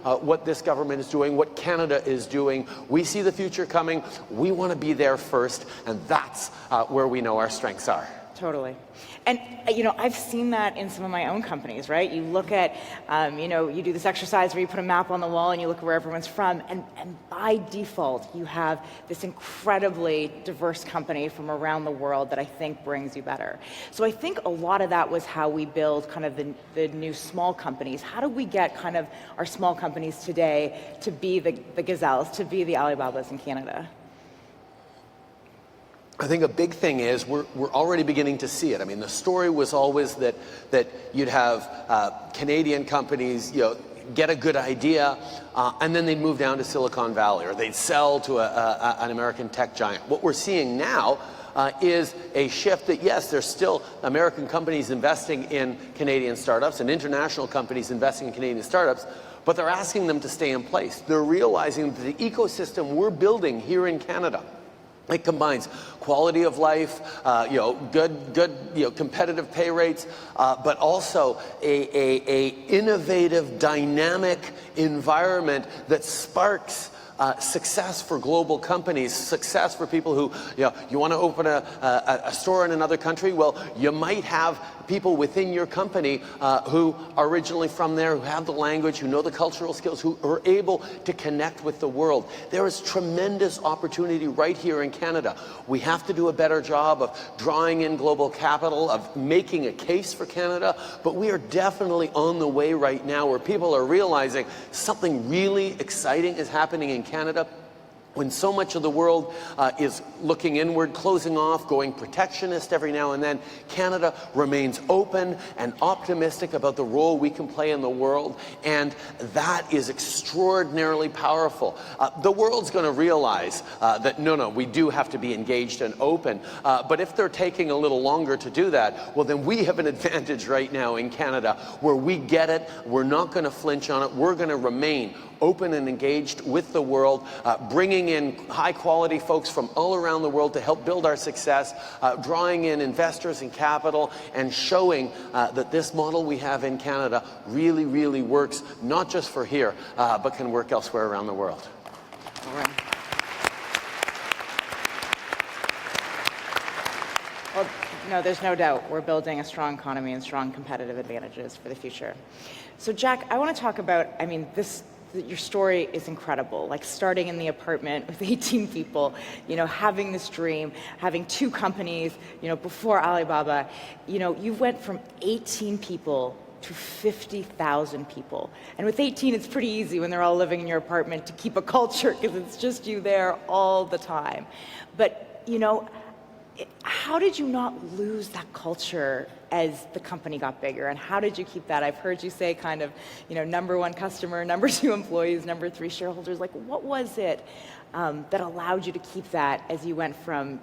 what this government is doing, what Canada is doing. We see the future coming. We want to be there first, and that's where we know our strengths are. Totally. And, I've seen that in some of my own companies, right? You look at, you do this exercise where you put a map on the wall and you look at where everyone's from, and by default, you have this incredibly diverse company from around the world that I think brings you better. So I think a lot of that was how we build kind of the new small companies. How do we get kind of our small companies today to be the Gazelles, to be the Alibabas in Canada? I think a big thing is we're already beginning to see it. I mean, the story was always that you'd have Canadian companies, get a good idea, and then they'd move down to Silicon Valley, or they'd sell to an American tech giant. What we're seeing now is a shift that, yes, there's still American companies investing in Canadian startups and international companies investing in Canadian startups, but they're asking them to stay in place. They're realizing that the ecosystem we're building here in Canada, it combines quality of life, good, competitive pay rates, but also a innovative, dynamic environment that sparks success for global companies, success for people who, you want to open a store in another country. Well, you might have people within your company who are originally from there, who have the language, who know the cultural skills, who are able to connect with the world. There is tremendous opportunity right here in Canada. We have to do a better job of drawing in global capital, of making a case for Canada, but we are definitely on the way right now where people are realizing something really exciting is happening in Canada. When so much of the world is looking inward, closing off, going protectionist every now and then, Canada remains open and optimistic about the role we can play in the world, and that is extraordinarily powerful. The world's going to realize that, no, we do have to be engaged and open, but if they're taking a little longer to do that, well, then we have an advantage right now in Canada where we get it, we're not going to flinch on it, we're going to remain open and engaged with the world, bringing in high-quality folks from all around the world to help build our success, drawing in investors and capital, and showing that this model we have in Canada really, really works, not just for here, but can work elsewhere around the world. All right. Well, no, there's no doubt we're building a strong economy and strong competitive advantages for the future. So, Jack, I want to talk about, your story is incredible, like starting in the apartment with 18 people, having this dream, having two companies, before Alibaba, you went from 18 people to 50,000 people. And with 18, it's pretty easy when they're all living in your apartment to keep a culture because it's just you there all the time. But, how did you not lose that culture as the company got bigger? And how did you keep that? I've heard you say kind of, number one customer, number two employees, number three shareholders. Like, what was it that allowed you to keep that as you went from,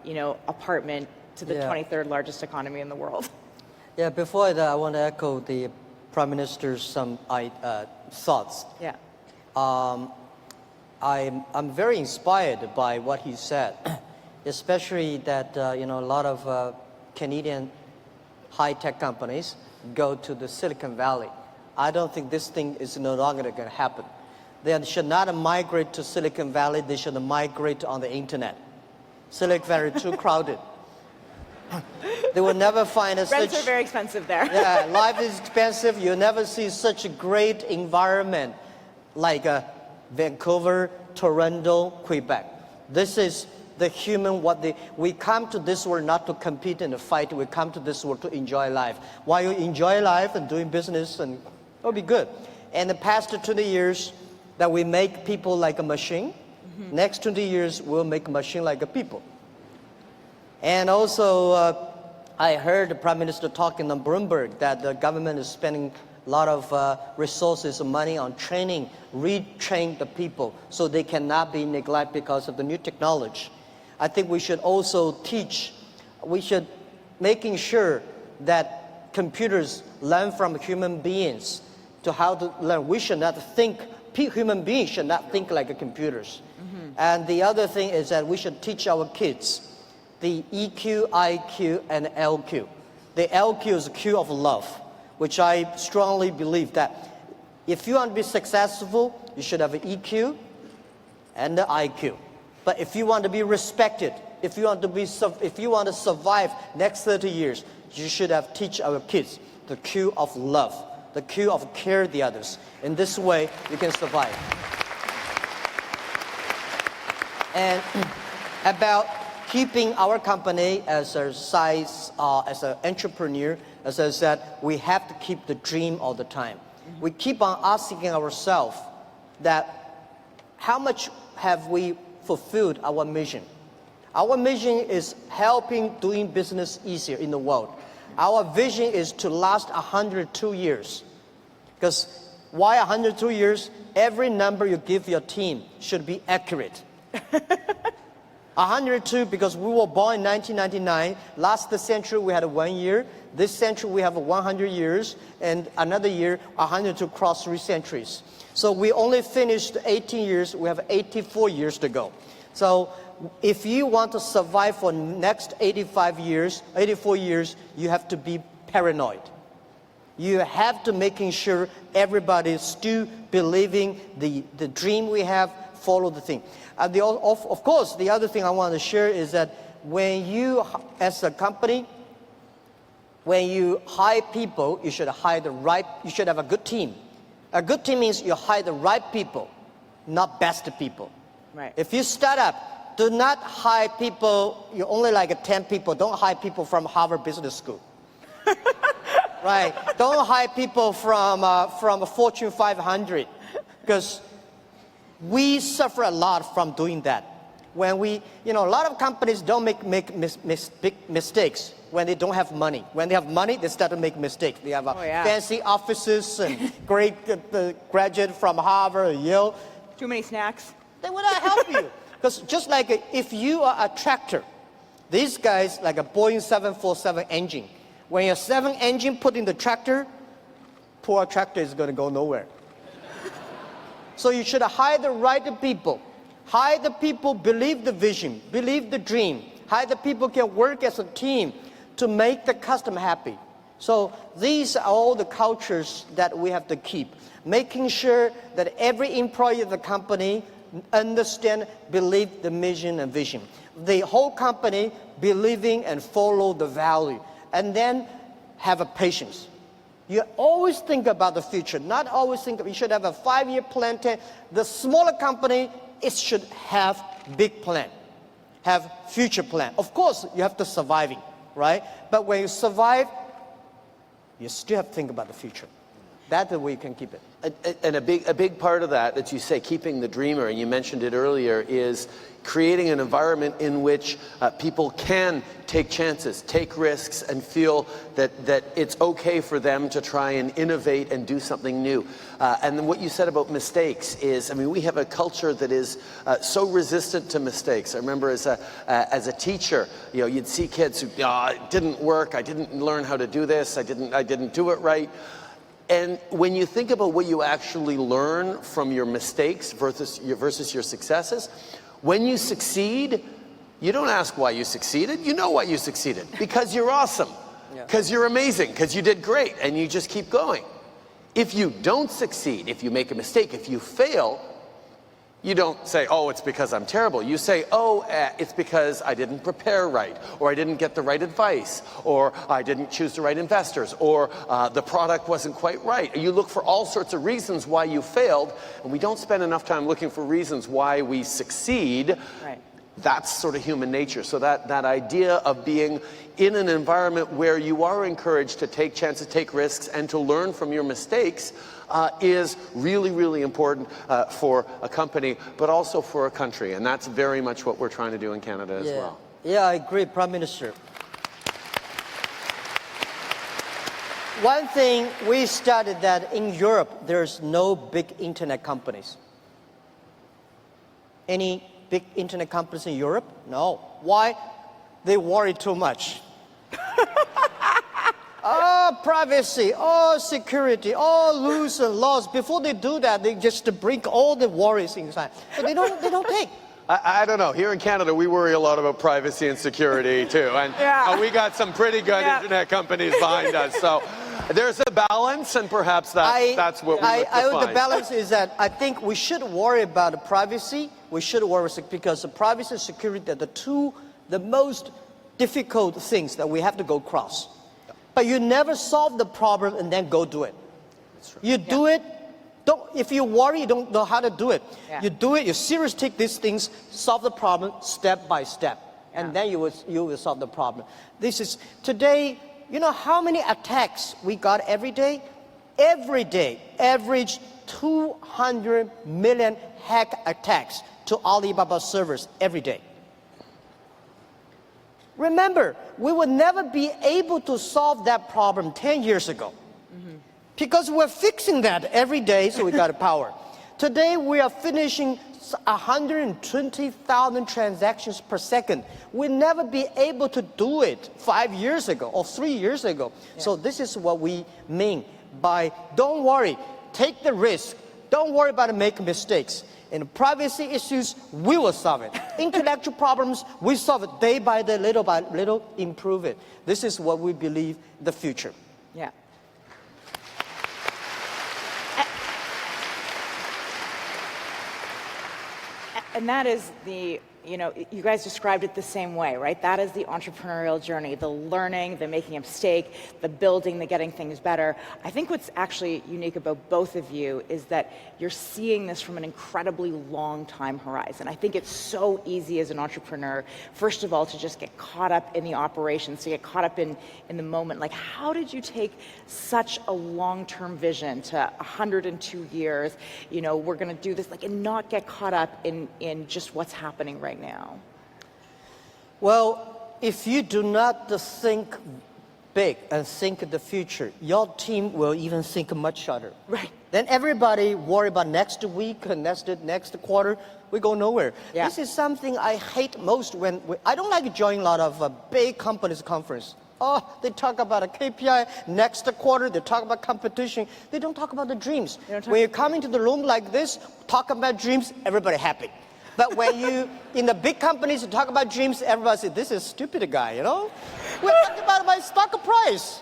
apartment to the 23rd largest economy in the world? Yeah, before that, I want to echo the Prime Minister's thoughts. Yeah. I'm very inspired by what he said, especially that, a lot of Canadian high-tech companies go to the Silicon Valley. I don't think this thing is no longer going to happen. They should not migrate to Silicon Valley. They should migrate on the internet. Silicon Valley is too crowded. They will never find a Rents are very expensive there. Yeah, life is expensive. You'll never see such a great environment like Vancouver, Toronto, Quebec. This is the human, we come to this world not to compete and fight. We come to this world to enjoy life. While you enjoy life and doing business, and it'll be good. And the past 20 years that we make people like a machine, next 20 years we'll make a machine like a people. And also, I heard the Prime Minister talking on Bloomberg that the government is spending a lot of resources and money on training, retrain the people so they cannot be neglected because of the new technology. I think we should also teach, making sure that computers learn from human beings to how to learn. We should not think, human beings should not think like computers. And the other thing is that we should teach our kids the EQ, IQ, and LQ. The LQ is the Q of love, which I strongly believe that If you want to be successful, you should have an EQ and the IQ. But if you want to be respected, if you want to survive next 30 years, you should have teach our kids the Q of love, the Q of care the others. In this way, you can survive. And about keeping our company as a size, as an entrepreneur, as I said, we have to keep the dream all the time. We keep on asking ourselves that how much have we fulfilled our mission? Our mission is helping doing business easier in the world. Our vision is to last 102 years. Because why 102 years? Every number you give your team should be accurate. 102 because we were born in 1999. Last century we had 1 year. This century we have 100 years. And another year, 102 cross 3 centuries. So we only finished 18 years. We have 84 years to go. So if you want to survive for next 84 years, you have to be paranoid. You have to making sure everybody is still believing the dream we have, follow the thing. Of course, the other thing I want to share is that when you, as a company, when you hire people, you should have a good team. A good team means you hire the right people, not best people. Right. If you start up, do not hire people, you're only like 10 people, don't hire people from Harvard Business School. Right, don't hire people from Fortune 500, because we suffer a lot from doing that. When we, a lot of companies don't make big mistakes when they don't have money. When they have money, they start to make mistakes. They have fancy offices and great graduate from Harvard or Yale. Too many snacks. They will not help you. Because just like if you are a tractor, these guys like a Boeing 747 engine. When your 7 engine put in the tractor, poor tractor is going to go nowhere. So you should hire the right people. Hire the people, believe the vision, believe the dream. Hire the people can work as a team to make the customer happy. So these are all the cultures that we have to keep. Making sure that every employee of the company understand, believe the mission and vision. The whole company believing and follow the value. And then have a patience. You always think about the future, not always think, you should have a 5-year plan. The smaller company, it should have big plan, have future plan. Of course, you have to surviving, right? But when you survive, you still have to think about the future. That's the way you can keep it. And a big part of that you say, keeping the dreamer, and you mentioned it earlier, is creating an environment in which people can take chances, take risks, and feel that it's okay for them to try and innovate and do something new. And then what you said about mistakes is, we have a culture that is so resistant to mistakes. I remember as a teacher, you'd see kids who, it didn't work, I didn't learn how to do this, I didn't do it right. And when you think about what you actually learn from your mistakes versus your successes, when you succeed, you don't ask why you succeeded. You know why you succeeded. Because you're awesome. Because you're amazing. Because you did great. And you just keep going. If you don't succeed, if you make a mistake, if you fail, you don't say, oh, it's because I'm terrible. You say, oh, it's because I didn't prepare right, or I didn't get the right advice, or I didn't choose the right investors, or the product wasn't quite right. You look for all sorts of reasons why you failed, and we don't spend enough time looking for reasons why we succeed. Right. That's sort of human nature. So that idea of being in an environment where you are encouraged to take chances, take risks, and to learn from your mistakes is really, really important for a company, but also for a country. And that's very much what we're trying to do in Canada as well. Yeah, I agree, Prime Minister. One thing we started that in Europe, there's no big internet companies. Any big internet companies in Europe? No. Why? They worry too much. Oh, privacy, oh, security, oh, rules and laws. Before they do that, they just bring all the worries inside. But they don't take. I don't know. Here in Canada, we worry a lot about privacy and security too, and we got some pretty good internet companies behind us. So there's a balance, and perhaps that's what we look to the find. balance is that I think we should worry about the privacy. We should worry because the privacy and security are the most difficult things that we have to go across. But you never solve the problem and then go do it. You do it. If you worry, you don't know how to do it. Yeah. You do it. You seriously take these things, solve the problem step by step, and then you will solve the problem. This is today. You know how many attacks we got every day? Every day, average 200 million hack attacks to Alibaba servers every day. Remember, we would never be able to solve that problem 10 years ago. Because we're fixing that every day, so we got power. Today, we are finishing 120,000 transactions per second. We'll never be able to do it 5 years ago or 3 years ago. Yeah. So this is what we mean by don't worry, take the risk. Don't worry about making mistakes. In privacy issues, we will solve it. Intellectual problems, we solve it day by day, little by little, improve it. This is what we believe the future. Yeah. And that is the, you guys described it the same way, right? That is the entrepreneurial journey, the learning, the making a mistake, the building, the getting things better. I think what's actually unique about both of you is that you're seeing this from an incredibly long time horizon. I think it's so easy as an entrepreneur, first of all, to just get caught up in the operations, to get caught up in the moment. Like, how did you take such a long-term vision to 102 years, we're going to do this, and not get caught up in just what's happening right now? Well, if you do not think big and think the future, your team will even think much shorter. Right. Then everybody worry about next week and next quarter. We go nowhere. Yeah. This is something I hate most I don't like joining a lot of big companies conference. Oh, they talk about a KPI next quarter. They talk about competition. They don't talk about the dreams. When you come into the room like this, talk about dreams, everybody happy. But when you, in the big companies, you talk about dreams, everybody says, this is a stupid guy, We're talking about my stock price.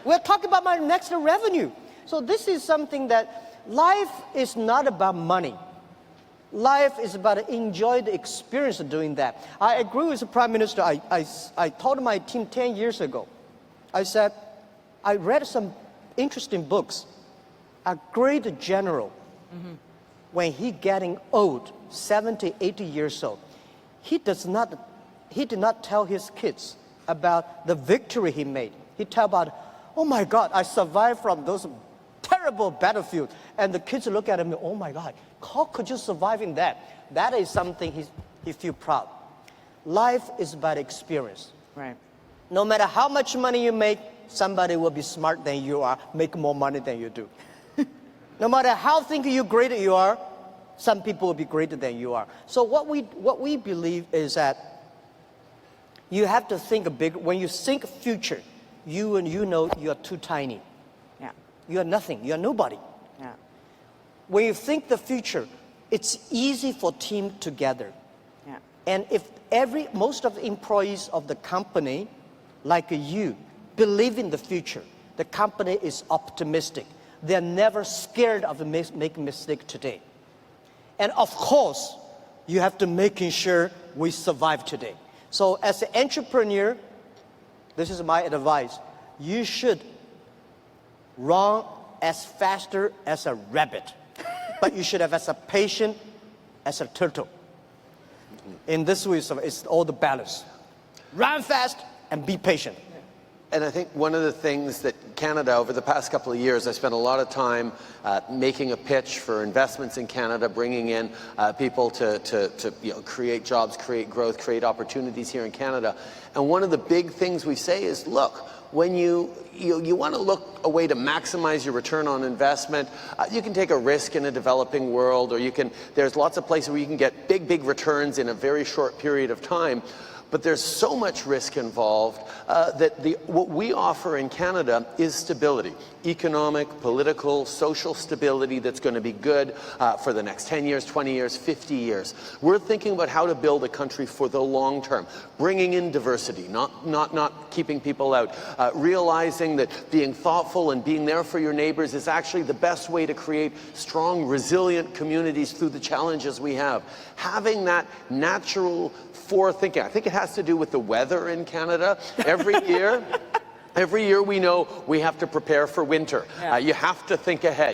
We're talking about my next revenue. So this is something that life is not about money. Life is about enjoy the experience of doing that. I agree with the Prime Minister. I told my team 10 years ago, I said, I read some interesting books. A great general, when he getting old, 70, 80 years old, he did not tell his kids about the victory he made. He tell about, oh my God, I survived from those terrible battlefield. And the kids look at him, oh my God, how could you survive in that? That is something he feel proud. Life is about experience. Right. No matter how much money you make, somebody will be smart than you are, make more money than you do. No matter how great you are, some people will be greater than you are. So what we believe is that you have to think big. When you think future, you are too tiny. Yeah. You are nothing. You are nobody. Yeah. When you think the future, it's easy for team to gather. Yeah. And if most of the employees of the company, like you, believe in the future, the company is optimistic. They're never scared of making mistake today. And of course, you have to making sure we survive today. So as an entrepreneur, this is my advice. You should run as faster as a rabbit, but you should have as a patient as a turtle. In this way, so it's all the balance. Run fast and be patient. And I think one of the things that Canada, over the past couple of years, I spent a lot of time making a pitch for investments in Canada, bringing in people to create jobs, create growth, create opportunities here in Canada. And one of the big things we say is, look, when you want to look a way to maximize your return on investment, you can take a risk in a developing world, or there's lots of places where you can get big returns in a very short period of time. but there's so much risk involved that what we offer in Canada is stability, economic, political, social stability that's going to be good for the next 10 years, 20 years, 50 years. We're thinking about how to build a country for the long term, bringing in diversity, not keeping people out, realizing that being thoughtful and being there for your neighbors is actually the best way to create strong, resilient communities through the challenges we have. Having that natural forethinking, I think it has to do with the weather in Canada. Every year we know we have to prepare for winter. Yeah. You have to think ahead.